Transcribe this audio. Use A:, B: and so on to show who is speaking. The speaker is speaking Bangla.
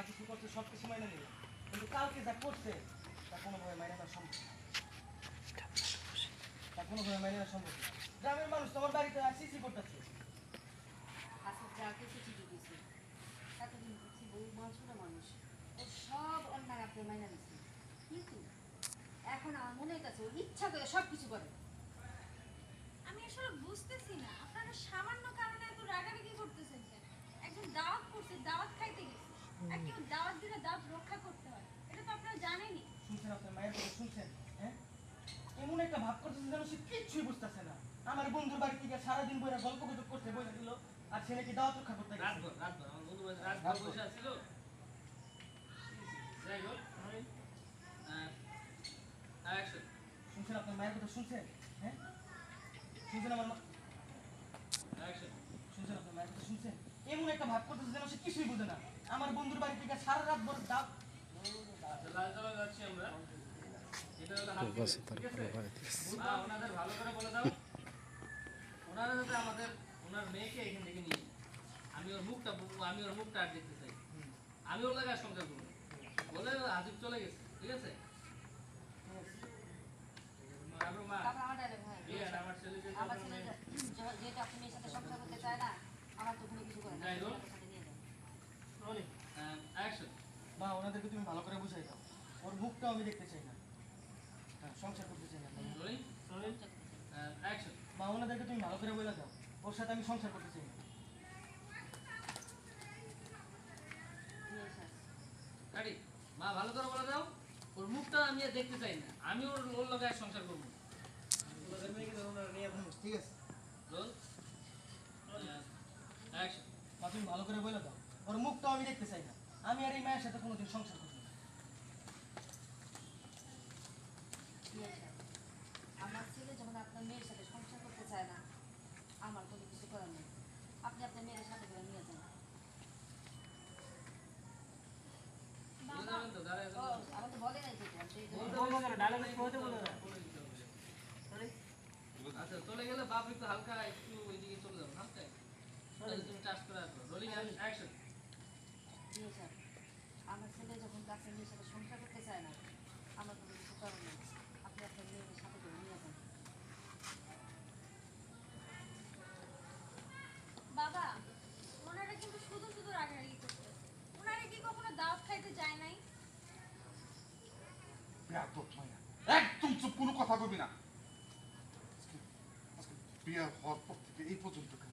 A: কিছু করছে সব কিছু মাইনে নিল, কিন্তু কালকে যা করছে তা কোনোভাবে মাইনে নেওয়া সম্ভব না। তা কোনোভাবে মাইনে নেওয়া সম্ভব না। গ্রামের মানুষ তোমার বাড়িতে সিসি করতেছে।
B: আচ্ছা যা কিছু ঠিকই দিয়েছে, এতদিন বুঝছি বউ মানুষরা মানুষ, ও সব অন্যায় আপনি মাইনা দিচ্ছে, কিন্তু এখন আমার মনে হইতেছে ও ইচ্ছা করে সব কিছু করে।
C: আমি আসলে বুঝতেছি না আপনারা সামান্য কারণে এত রাগারাগি করতেছেন কেন? একজন দাওয়াত করছে, দাওয়াত খাইতে গেছে, আর কেউ দাওয়াত দিলে দাওয়াত রক্ষা করতে হয়, এটা তো আপনারা জানেনই।
A: শুনছেন আপনার মায়ের কথা শুনছেন? হ্যাঁ, এমন একটা ভাব করতেছে যেন সে কিচ্ছুই বুঝতেছে না। আমার বন্ধুর বাড়ি থেকে সারাদিন বইরা গল্প গুজব করতে বইরা দিল, আর সে নাকি দাওয়াত রক্ষা করতে গেছে।
D: রাতভর আমার বন্ধু রাতভর বসে আসছিল। যাই হোক, অ্যাকশন।
A: শুনছেন আপনার মায়ের কথা শুনছেন? হ্যাঁ, শুনছেন আমার
D: অ্যাকশন।
A: শুনছেন আপনার মায়ের কথা শুনছেন? এমন একটা ভাব করতেছে যেন সে কিছুই বুঝে না। আমার বন্ধুর বাড়ি থেকে সারা রাত ভর
D: আচ্ছা, লালতলা যাচ্ছি আমরা। এটা হলো হাত দিবে, ঠিক আছে? ওনাদের ভালো করে বলে দাও, ওনারা যাতে আমাদের ওনার মেয়েকে এখান থেকে নিয়ে যায়। আমি ওর মুখটা আর দেখতে চাই। আমি ওর লাগার সংসার করবো বলে আজিব চলে গেছে, ঠিক আছে? আমার মা,
B: তারপর আমার ডায়লগ হয়,
D: এই আর আমার ছেলে যে
B: আমার ছেলে যেহেতু আপনি মেয়ের সাথে সংসার করতে চায় না, আমার তো কোনো কিছু করে না,
D: যাই হোক।
B: আপনার সাথে নিয়ে যান।
D: অ্যাকশন।
A: মা, ওনাদেরকে তুমি ভালো করে বুঝাই দাও, ওর মুখটাও আমি দেখতে চাই না। হ্যাঁ, সংসার করতে চাই না।
D: রোলিং। অ্যাকশন।
A: মা, ওনাদেরকে তুমি ভালো করে বলে দাও, ওর সাথে আমি সংসার করতে চাই না।
B: নিয়ে এসে আসি।
D: রেডি? মা, ভালো করে বলে দাও, ওর মুখটা আমি আর দেখতে চাই না। আমি ওর লাগায় সংসার করবো।
A: ঠিক আছে
D: রোল। অ্যাকশন।
A: মা, তুমি ভালো করে বলে দাও, ওর মুখটাও আমি দেখতে চাই না। আমি আর এই মায়ের সাথে কোনোদিন সংসার করবো না।
B: নিয়ে এসে আসি। আমার ছেলে যখন আপনার মেয়ের সাথে সংসার করতে চায় না, আমার কোনো কিছু করার নেই, আপনি আপনার মেয়ের সাথে করে নিয়ে যান।
D: বলে যাবেন তো, দাঁড়ায়
B: ও আমাকে বলে নাই তো, আপনি এই যে-
D: আচ্ছা, চলে গেলে বাপ একটু হালকা একটু ওইদিকে চলে যাবো, হালকা তুমি টাচ করে আসবো। Rolling action.
B: নিয়ে এসে আসি। আমার ছেলে যখন কাছে মেয়ের সাথে সংসার করতে চায় না, আমার কোনো কিছু করার নেই, আপনি আপনার মেয়ের সাথে করে নিয়ে যান।
C: বাবা, ওনারা কিন্তু শুধু শুধু রাগারাগি করতেছে। ওনারা কি কখনো দাওয়াত খাইতে যায় নাই?
E: বেয়াদব মাইয়া, একদম চুপ, কোনো কথা বলবি না। আজকে বিয়ে হওয়ার পর থেকে এই পর্যন্ত